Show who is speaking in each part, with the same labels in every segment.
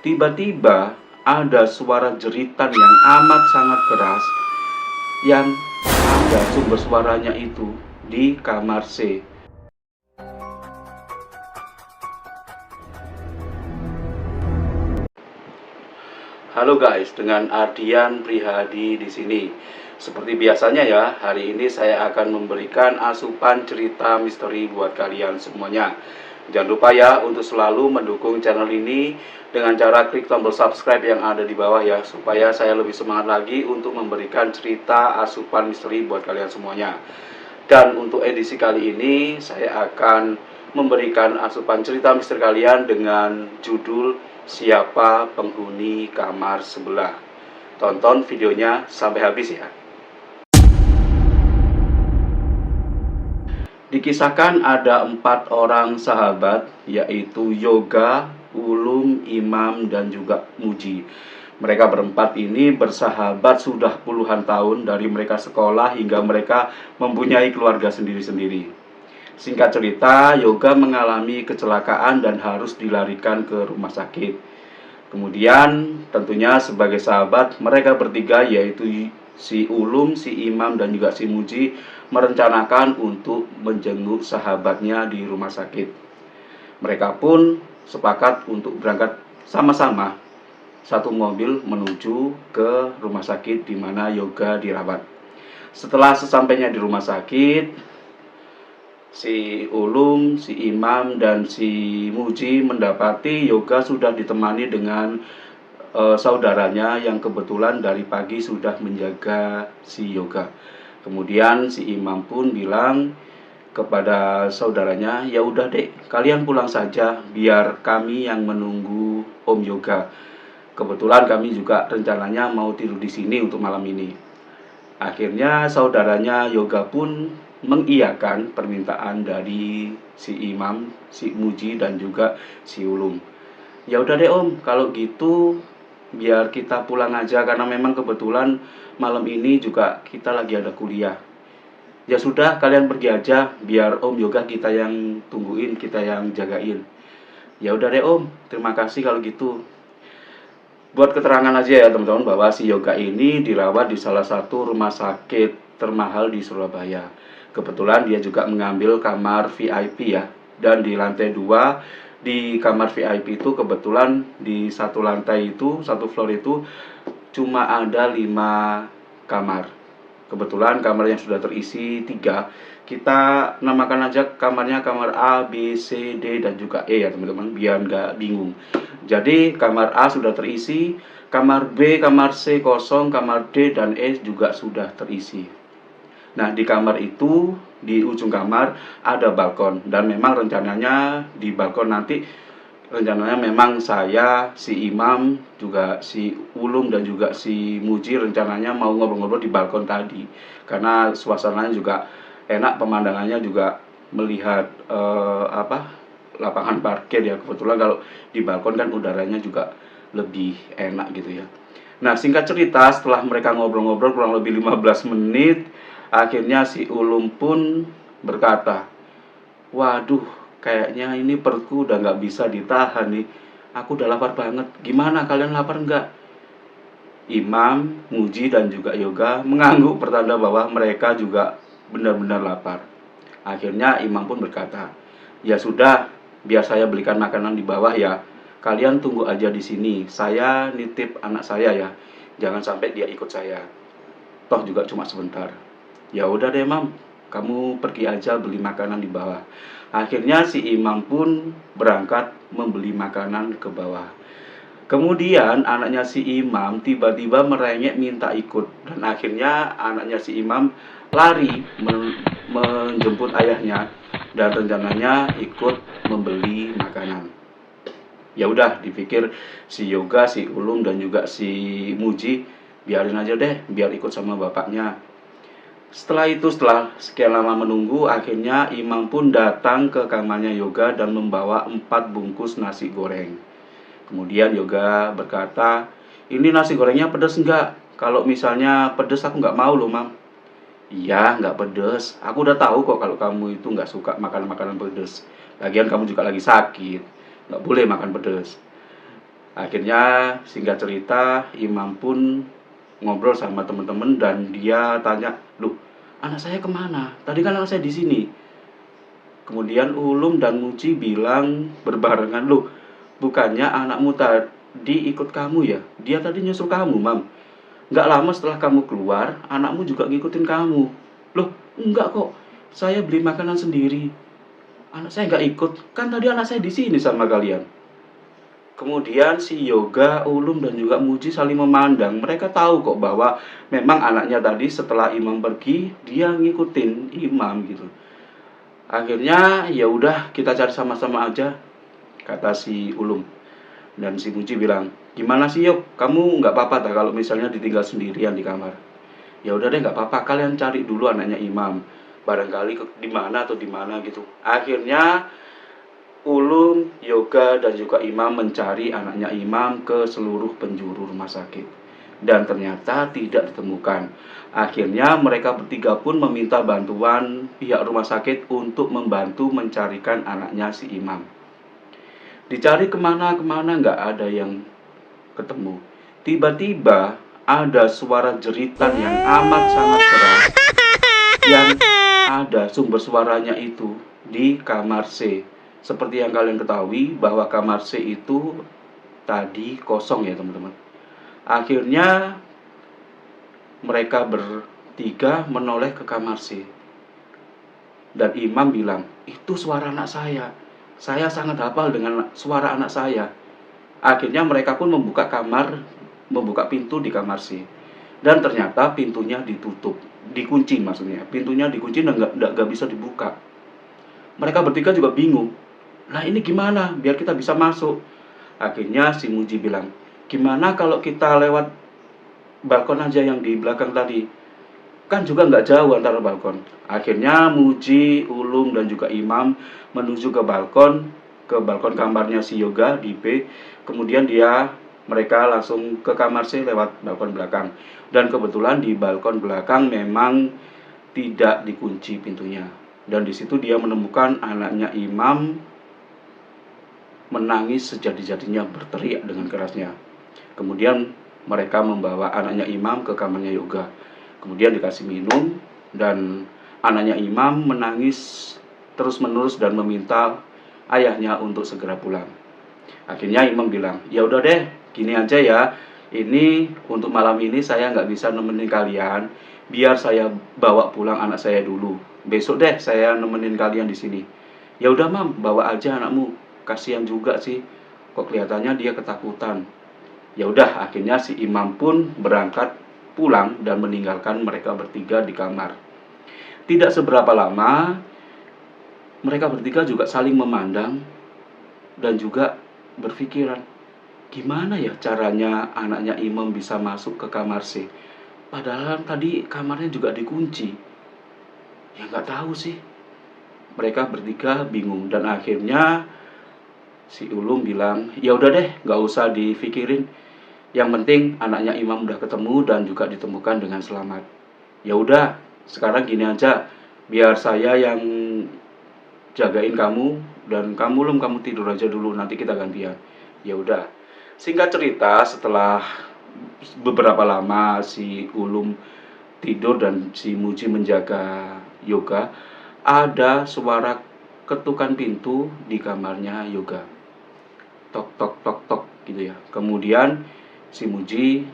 Speaker 1: tiba-tiba ada suara jeritan yang amat sangat keras yang ada sumber suaranya itu di kamar C. Halo guys, dengan Ardian Prihadi di sini. Seperti biasanya ya, hari ini saya akan memberikan asupan cerita misteri buat kalian semuanya. Jangan lupa ya untuk selalu mendukung channel ini dengan cara klik tombol subscribe yang ada di bawah ya, supaya saya lebih semangat lagi untuk memberikan cerita asupan misteri buat kalian semuanya. Dan untuk edisi kali ini saya akan memberikan asupan cerita misteri kalian dengan judul Siapa Penghuni Kamar Sebelah. Tonton videonya sampai habis ya. Dikisahkan ada 4 orang sahabat, yaitu Yoga, Ulum, Imam, dan juga Muji. Mereka berempat ini bersahabat sudah puluhan tahun, dari mereka sekolah hingga mereka mempunyai keluarga sendiri-sendiri. Singkat cerita, Yoga mengalami kecelakaan dan harus dilarikan ke rumah sakit. Kemudian tentunya sebagai sahabat, mereka bertiga yaitu si Ulum, si Imam, dan juga si Muji merencanakan untuk menjenguk sahabatnya di rumah sakit. Mereka pun sepakat untuk berangkat sama-sama satu mobil menuju ke rumah sakit di mana Yoga dirawat. Setelah sesampainya di rumah sakit, si Ulum, si Imam, dan si Muji mendapati Yoga sudah ditemani dengan saudaranya yang kebetulan dari pagi sudah menjaga si Yoga. Kemudian si Imam pun bilang kepada saudaranya, ya udah dek, kalian pulang saja biar kami yang menunggu Om Yoga. Kebetulan kami juga rencananya mau tidur di sini untuk malam ini. Akhirnya saudaranya Yoga pun mengiyakan permintaan dari si Imam, si Muji, dan juga si Ulum. Ya udah deh Om, kalau gitu biar kita pulang aja, karena memang kebetulan malam ini juga kita lagi ada kuliah. Ya sudah, kalian pergi aja, biar Om Yoga kita yang tungguin, kita yang jagain. Ya udah deh Om, terima kasih kalau gitu. Buat keterangan aja ya teman-teman, bahwa si Yoga ini dirawat di salah satu rumah sakit termahal di Surabaya. Kebetulan dia juga mengambil kamar VIP ya. Dan di lantai 2 di kamar VIP itu kebetulan di satu lantai itu, satu floor itu cuma ada 5 kamar. Kebetulan kamar yang sudah terisi 3. Kita namakan aja kamarnya kamar A, B, C, D, dan juga E ya teman-teman, biar nggak bingung. Jadi kamar A sudah terisi, kamar B, kamar C kosong, kamar D dan E juga sudah terisi. Nah, di kamar itu, di ujung kamar ada balkon, dan memang rencananya di balkon nanti rencananya memang saya, si Imam, juga si Ulum, dan juga si Muji rencananya mau ngobrol-ngobrol di balkon tadi. Karena suasananya juga enak, pemandangannya juga melihat lapangan parkir ya. Kebetulan kalau di balkon kan udaranya juga lebih enak gitu ya. Nah, singkat cerita, setelah mereka ngobrol-ngobrol kurang lebih 15 menit, akhirnya si Ulum pun berkata, waduh, kayaknya ini perutku udah nggak bisa ditahan nih. Aku udah lapar banget. Gimana, kalian lapar nggak? Imam, Muji, dan juga Yoga mengangguk pertanda bahwa mereka juga benar-benar lapar. Akhirnya Imam pun berkata, ya sudah, biar saya belikan makanan di bawah ya. Kalian tunggu aja di sini. Saya nitip anak saya ya. Jangan sampai dia ikut saya. Toh juga cuma sebentar. Ya udah deh Mam, kamu pergi aja beli makanan di bawah. Akhirnya si Imam pun berangkat membeli makanan ke bawah. Kemudian anaknya si Imam tiba-tiba merengek minta ikut. Dan akhirnya anaknya si Imam lari menjemput ayahnya, dan rencananya ikut membeli makanan. Ya udah, dipikir si Yoga, si Ulum, dan juga si Muji, biarin aja deh, biar ikut sama bapaknya. Setelah itu, setelah sekian lama menunggu, akhirnya Imam pun datang ke kamarnya Yoga dan membawa 4 bungkus nasi goreng. Kemudian Yoga berkata, ini nasi gorengnya pedas enggak? Kalau misalnya pedas aku nggak mau loh Mam. Iya, nggak pedas. Aku udah tahu kok kalau kamu itu nggak suka makan makanan pedas. Lagian kamu juga lagi sakit, nggak boleh makan pedas. Akhirnya singkat cerita, imam pun ngobrol sama teman-teman dan dia tanya, "Loh, anak saya kemana? Tadi kan anak saya di sini." Kemudian Ulum dan Muji bilang berbarengan, "Loh, bukannya anakmu tadi ikut kamu ya? Dia tadi nyusul kamu, Mam. Nggak lama setelah kamu keluar, anakmu juga ngikutin kamu." "Loh, enggak kok. Saya beli makanan sendiri. Anak saya nggak ikut. Kan tadi anak saya di sini sama kalian." Kemudian si Yoga, Ulum dan juga Muji saling memandang. Mereka tahu kok bahwa memang anaknya tadi setelah imam pergi, dia ngikutin imam gitu. Akhirnya ya udah kita cari sama-sama aja, kata si Ulum. Dan si Muji bilang, "Gimana sih Yok, kamu nggak apa-apa tak kalau misalnya ditinggal sendirian di kamar?" "Ya udah deh, nggak apa-apa, kalian cari dulu anaknya imam. Barangkali di mana atau di mana gitu." Akhirnya Ulum, Yoga, dan juga Imam mencari anaknya Imam ke seluruh penjuru rumah sakit. Dan ternyata tidak ditemukan. Akhirnya mereka bertiga pun meminta bantuan pihak rumah sakit untuk membantu mencarikan anaknya si Imam. Dicari kemana-kemana nggak ada yang ketemu. Tiba-tiba ada suara jeritan yang amat sangat keras yang ada sumber suaranya itu di kamar C. Seperti yang kalian ketahui bahwa kamar C itu tadi kosong ya teman-teman. Akhirnya mereka bertiga menoleh ke kamar C. Dan Imam bilang, "Itu suara anak saya. Saya sangat hafal dengan suara anak saya." Akhirnya mereka pun membuka pintu di kamar C. Dan ternyata pintunya ditutup, dikunci maksudnya. Pintunya dikunci dan nggak bisa dibuka. Mereka bertiga juga bingung. "Nah ini gimana biar kita bisa masuk?" Akhirnya si Muji bilang, "Gimana kalau kita lewat balkon aja yang di belakang tadi? Kan juga nggak jauh antara balkon." Akhirnya Muji, Ulum, dan juga Imam menuju ke balkon kamarnya si Yoga di B. Kemudian mereka langsung ke kamar C lewat balkon belakang. Dan kebetulan di balkon belakang memang tidak dikunci pintunya. Dan di situ dia menemukan anaknya Imam menangis sejadi-jadinya, berteriak dengan kerasnya. Kemudian mereka membawa anaknya Imam ke kamarnya Yoga. Kemudian dikasih minum dan anaknya Imam menangis terus-menerus dan meminta ayahnya untuk segera pulang. Akhirnya Imam bilang, "Ya udah deh, gini aja ya. Ini untuk malam ini saya nggak bisa nemenin kalian. Biar saya bawa pulang anak saya dulu. Besok deh saya nemenin kalian di sini." "Ya udah Mam, bawa aja anakmu. Kasihan juga sih. Kok kelihatannya dia ketakutan." Ya udah, akhirnya si Imam pun berangkat pulang dan meninggalkan mereka bertiga di kamar. Tidak seberapa lama, mereka bertiga juga saling memandang dan juga berpikiran, gimana ya caranya anaknya Imam bisa masuk ke kamar C? Padahal tadi kamarnya juga dikunci. Ya nggak tahu sih. Mereka bertiga bingung dan akhirnya si Ulum bilang, "Ya udah deh, nggak usah dipikirin. Yang penting anaknya Imam udah ketemu dan juga ditemukan dengan selamat. Ya udah, sekarang gini aja, biar saya yang jagain kamu dan kamu tidur aja dulu, nanti kita gantian." Ya udah. Singkat cerita, setelah beberapa lama si Ulum tidur dan si Muji menjaga Yoga, ada suara ketukan pintu di kamarnya Yoga. Tok tok tok tok gitu ya. Kemudian si Muji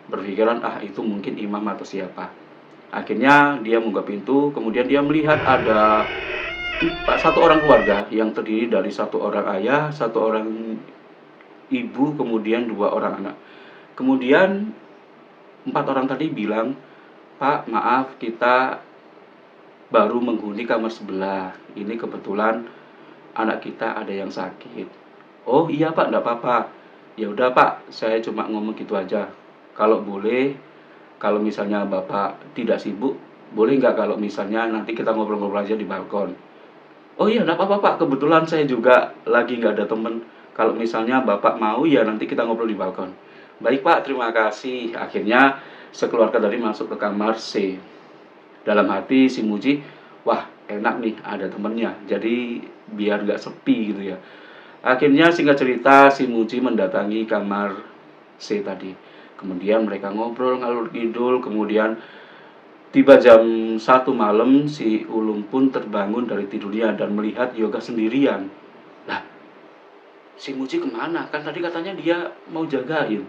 Speaker 1: berpikiran, itu mungkin imam atau siapa. Akhirnya dia membuka pintu, kemudian dia melihat ada satu orang keluarga yang terdiri dari satu orang ayah, satu orang ibu, kemudian dua orang anak. Kemudian empat orang tadi bilang, "Pak, maaf, kita baru menghuni kamar sebelah. Ini kebetulan anak kita ada yang sakit." "Oh iya Pak, enggak apa-apa." "Ya udah Pak, saya cuma ngomong gitu aja. Kalau boleh, kalau misalnya Bapak tidak sibuk, boleh nggak kalau misalnya nanti kita ngobrol-ngobrol aja di balkon?" "Oh iya, enggak apa-apa Pak, kebetulan saya juga lagi nggak ada temen. Kalau misalnya Bapak mau ya nanti kita ngobrol di balkon." "Baik Pak, terima kasih." Akhirnya sekeluarga tadi masuk ke kamar C. Dalam hati si Muji, wah enak nih ada temennya, jadi biar nggak sepi gitu ya. Akhirnya singkat cerita si Muji mendatangi kamar C tadi. Kemudian mereka ngobrol ngalur ngidul, kemudian tiba jam 1 malam si Ulum pun terbangun dari tidurnya dan melihat Yoga sendirian. Lah, si Muji kemana? Kan tadi katanya dia mau jagain.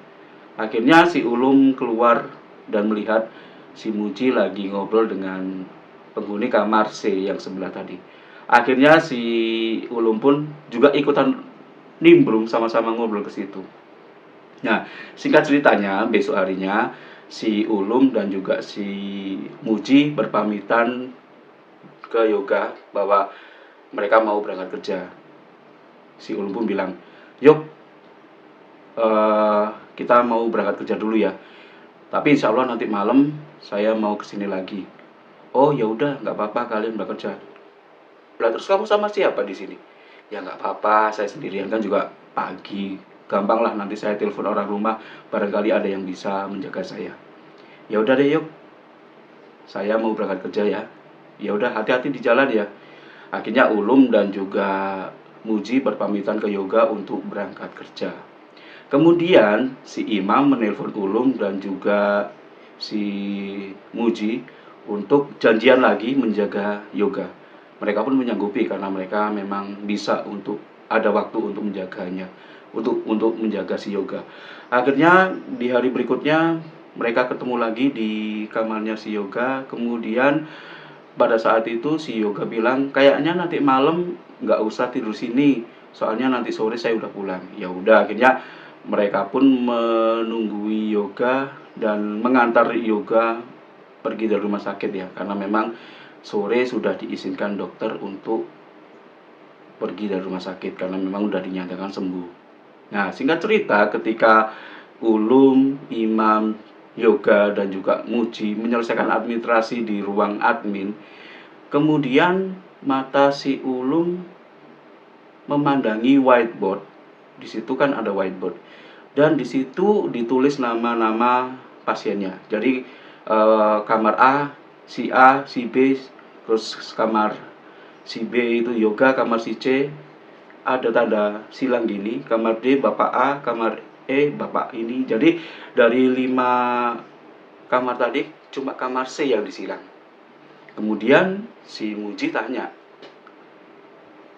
Speaker 1: Akhirnya si Ulum keluar dan melihat si Muji lagi ngobrol dengan penghuni kamar C yang sebelah tadi. Akhirnya si Ulum pun juga ikutan nimbrung sama-sama ngobrol ke situ. Nah, singkat ceritanya besok harinya si Ulum dan juga si Muji berpamitan ke Yoga bahwa mereka mau berangkat kerja. Si Ulum pun bilang, "Yuk, kita mau berangkat kerja dulu ya. Tapi insya Allah nanti malam saya mau kesini lagi." "Oh ya udah, nggak apa-apa kalian bekerja." "Lah terus kamu sama siapa di sini?" "Ya nggak apa-apa, saya sendirian kan juga pagi. Gampang lah nanti saya telepon orang rumah, barangkali ada yang bisa menjaga saya." "Ya udah deh yuk, saya mau berangkat kerja ya." "Ya udah hati-hati di jalan ya." Akhirnya Ulum dan juga Muji berpamitan ke Yoga untuk berangkat kerja. Kemudian si Imam menelpon Ulum dan juga si Muji untuk janjian lagi menjaga Yoga. Mereka pun menyanggupi karena mereka memang bisa untuk ada waktu untuk menjaganya, untuk menjaga si Yoga. Akhirnya di hari berikutnya mereka ketemu lagi di kamarnya si Yoga. Kemudian pada saat itu si Yoga bilang, "Kayaknya nanti malam nggak usah tidur sini, soalnya nanti sore saya udah pulang." Ya udah, akhirnya mereka pun menunggui Yoga dan mengantar Yoga pergi dari rumah sakit ya, karena memang sore sudah diizinkan dokter untuk pergi dari rumah sakit karena memang udah dinyatakan sembuh. Nah, singkat cerita ketika Ulum, Imam, Yoga dan juga Muji menyelesaikan administrasi di ruang admin, kemudian mata si Ulum memandangi whiteboard. Di situ kan ada whiteboard dan di situ ditulis nama-nama pasiennya. Jadi kamar A, si A, si B, terus kamar si B itu Yoga, kamar si C ada tanda silang gini, kamar D Bapak A, kamar E Bapak ini. Jadi dari 5 kamar tadi cuma kamar C yang disilang. Kemudian si Muji tanya,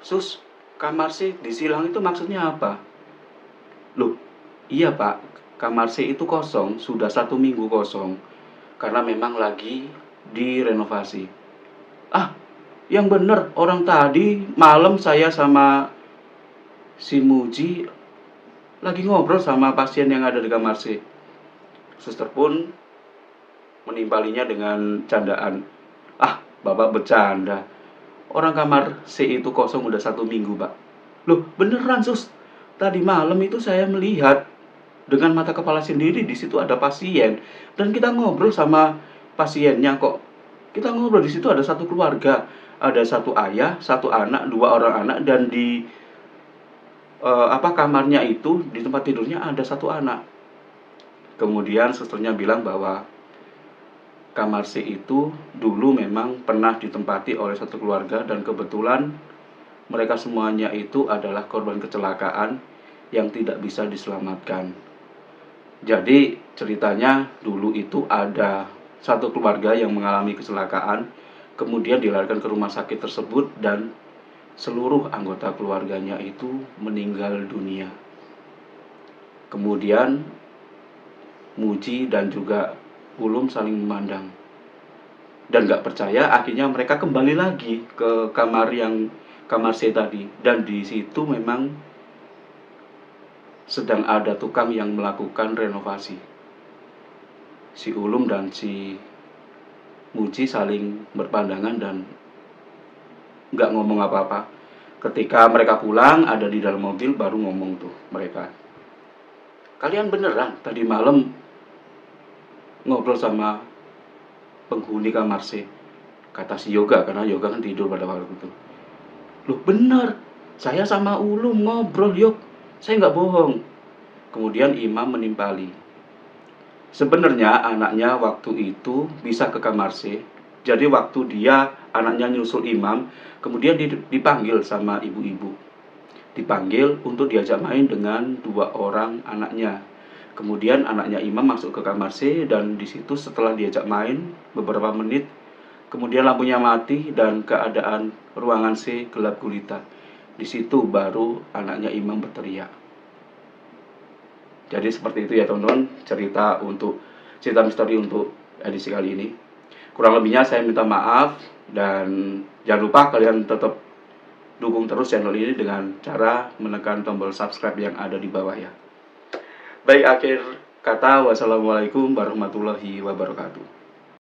Speaker 1: "Sus, kamar C disilang itu maksudnya apa?" "Loh, iya Pak, kamar C itu kosong, sudah 1 minggu kosong, karena memang lagi direnovasi." "Ah, yang bener, orang tadi malam saya sama si Muji lagi ngobrol sama pasien yang ada di kamar C." Suster pun menimpalinya dengan candaan, "Ah, Bapak bercanda. Orang kamar C itu kosong udah 1 minggu, Pak." "Loh, beneran, Sus. Tadi malam itu saya melihat dengan mata kepala sendiri di situ ada pasien dan kita ngobrol sama pasiennya kok. Kita ngobrol di situ ada satu keluarga, ada satu ayah, satu anak, 2 orang anak dan di kamarnya itu di tempat tidurnya ada satu anak." Kemudian susternya bilang bahwa kamar C itu dulu memang pernah ditempati oleh satu keluarga dan kebetulan mereka semuanya itu adalah korban kecelakaan yang tidak bisa diselamatkan. Jadi ceritanya dulu itu ada satu keluarga yang mengalami kecelakaan, kemudian dilarikan ke rumah sakit tersebut dan seluruh anggota keluarganya itu meninggal dunia. Kemudian Muji dan juga Ulum saling memandang dan gak percaya. Akhirnya mereka kembali lagi ke kamar C tadi dan di situ memang sedang ada tukang yang melakukan renovasi. Si Ulum dan si Muji saling berpandangan dan gak ngomong apa-apa. Ketika mereka pulang ada di dalam mobil baru ngomong tuh mereka, "Kalian beneran tadi malam ngobrol sama penghuni kamar C?" Kata si Yoga, karena Yoga kan tidur pada waktu itu. "Loh bener, saya sama Ulum ngobrol Yok, saya nggak bohong." Kemudian Imam menimpali, sebenarnya anaknya waktu itu bisa ke kamar C. Jadi waktu anaknya nyusul Imam, kemudian dipanggil sama ibu-ibu. dipanggil untuk diajak main dengan 2 orang anaknya. Kemudian anaknya Imam masuk ke kamar C, dan di situ setelah diajak main beberapa menit, kemudian lampunya mati dan keadaan ruangan C gelap gulita. Di situ baru anaknya Imam berteriak. Jadi seperti itu ya teman-teman, cerita misteri untuk edisi kali ini. Kurang lebihnya saya minta maaf, dan jangan lupa kalian tetap dukung terus channel ini dengan cara menekan tombol subscribe yang ada di bawah ya. Baik, akhir kata, wassalamualaikum warahmatullahi wabarakatuh.